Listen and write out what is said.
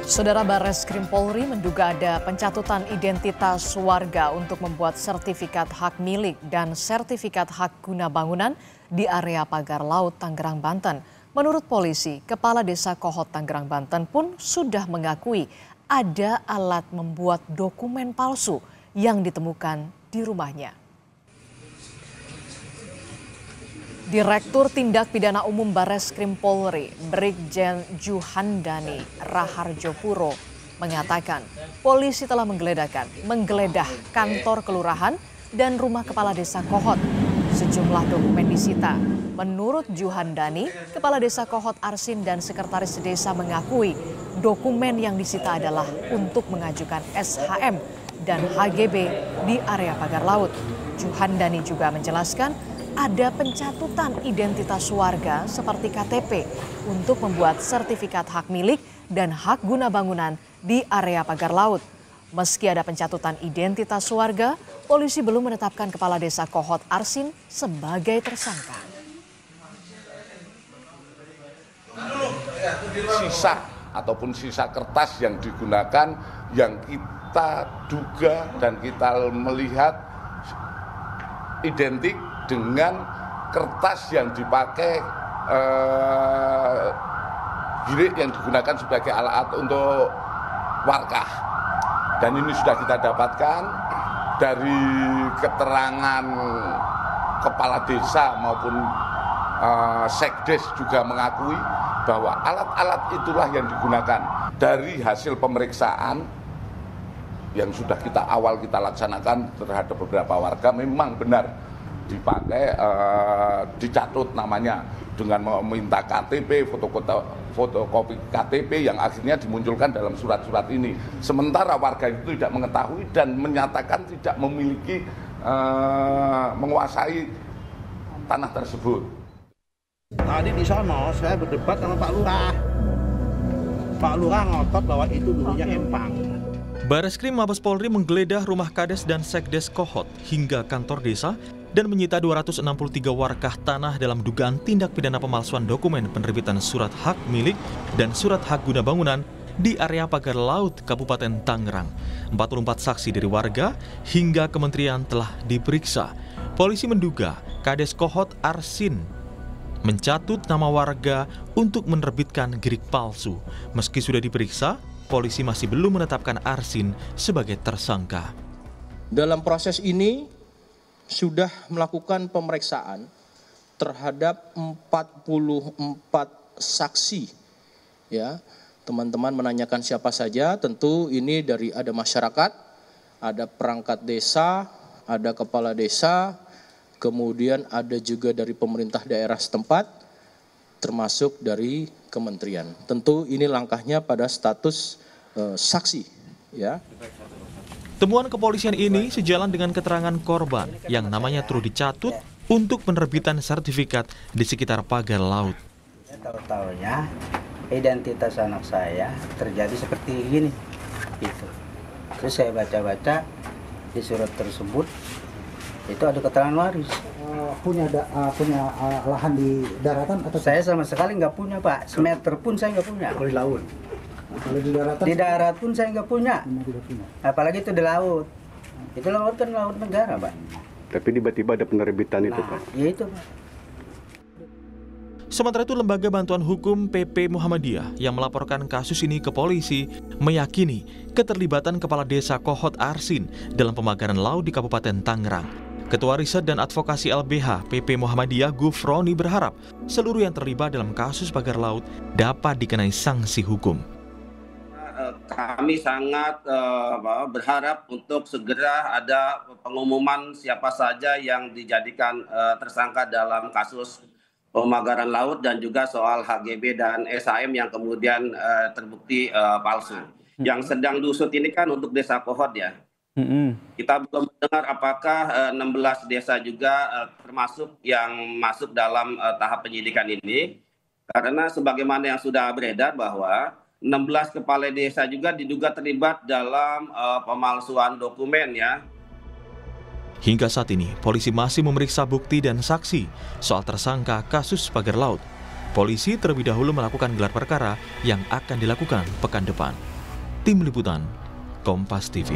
Saudara Barreskrim Polri menduga ada pencatutan identitas warga untuk membuat sertifikat hak milik dan sertifikat hak guna bangunan di area pagar laut Tangerang, Banten. Menurut polisi, Kepala Desa Kohot Tangerang, Banten pun sudah mengakui ada alat membuat dokumen palsu yang ditemukan di rumahnya. Direktur Tindak Pidana Umum Barreskrim Polri, Brigjen Juhandani Raharjopuro mengatakan polisi telah menggeledah kantor kelurahan dan rumah Kepala Desa Kohot. Sejumlah dokumen disita. Menurut Juhandani, Kepala Desa Kohot Arsin dan Sekretaris Desa mengakui dokumen yang disita adalah untuk mengajukan SHM dan HGB di area pagar laut. Juhandani juga menjelaskan ada pencatutan identitas warga seperti KTP untuk membuat sertifikat hak milik dan hak guna bangunan di area pagar laut. Meski ada pencatutan identitas warga, polisi belum menetapkan Kepala Desa Kohot Arsin sebagai tersangka. Sisa ataupun sisa kertas yang digunakan yang kita duga dan kita melihat identik dengan kertas yang dipakai girik yang digunakan sebagai alat untuk warkah. Dan ini sudah kita dapatkan dari keterangan Kepala Desa maupun Sekdes juga mengakui bahwa alat-alat itulah yang digunakan. Dari hasil pemeriksaan yang sudah kita laksanakan terhadap beberapa warga memang benar dipakai, dicatut namanya dengan meminta KTP, fotokopi KTP yang akhirnya dimunculkan dalam surat-surat ini. Sementara warga itu tidak mengetahui dan menyatakan tidak memiliki, menguasai tanah tersebut. Tadi di sana saya berdebat sama Pak Lurah. Pak Lurah ngotot bahwa itu dulunya empang. Barreskrim Mabes Polri menggeledah rumah Kades dan Sekdes Kohot hingga kantor desa dan menyita 263 warkah tanah dalam dugaan tindak pidana pemalsuan dokumen penerbitan surat hak milik dan surat hak guna bangunan di area pagar laut Kabupaten Tangerang. 44 saksi dari warga hingga kementerian telah diperiksa. Polisi menduga Kades Kohot Arsin mencatut nama warga untuk menerbitkan girik palsu. Meski sudah diperiksa, polisi masih belum menetapkan Arsin sebagai tersangka. Dalam proses ini sudah melakukan pemeriksaan terhadap 44 saksi. Ya, teman-teman menanyakan siapa saja, tentu ini dari ada masyarakat, ada perangkat desa, ada kepala desa, kemudian ada juga dari pemerintah daerah setempat, termasuk dari kementerian. Tentu ini langkahnya pada status saksi, ya. Temuan kepolisian ini sejalan dengan keterangan korban yang namanya turut dicatut untuk penerbitan sertifikat di sekitar pagar laut. Tahu-tahunya identitas anak saya terjadi seperti ini, gitu. Terus saya baca-baca di surat tersebut itu ada keterangan waris. Punya lahan di daratan atau? Saya sama sekali nggak punya, Pak. Semeter pun saya nggak punya. Kalau di laut? Kalau di daratan? Di darat pun saya nggak punya. Apalagi itu di laut. Itu laut kan laut negara, Pak. Tapi tiba-tiba ada penerbitan itu, Pak? Ya itu, Pak. Sementara itu, Lembaga Bantuan Hukum PP Muhammadiyah yang melaporkan kasus ini ke polisi meyakini keterlibatan Kepala Desa Kohot Arsin dalam pemagaran laut di Kabupaten Tangerang. Ketua Riset dan Advokasi LBH PP Muhammadiyah Gufroni berharap seluruh yang terlibat dalam kasus pagar laut dapat dikenai sanksi hukum. Kami sangat berharap untuk segera ada pengumuman siapa saja yang dijadikan tersangka dalam kasus pemagaran laut dan juga soal HGB dan SHM yang kemudian terbukti palsu. Yang sedang diusut ini kan untuk Desa Kohot, ya. Kita belum mendengar apakah 16 desa juga termasuk yang masuk dalam tahap penyidikan ini. Karena sebagaimana yang sudah beredar bahwa 16 kepala desa juga diduga terlibat dalam pemalsuan dokumen, ya. Hingga saat ini, polisi masih memeriksa bukti dan saksi soal tersangka kasus pagar laut. Polisi terlebih dahulu melakukan gelar perkara yang akan dilakukan pekan depan. Tim Liputan, Kompas TV.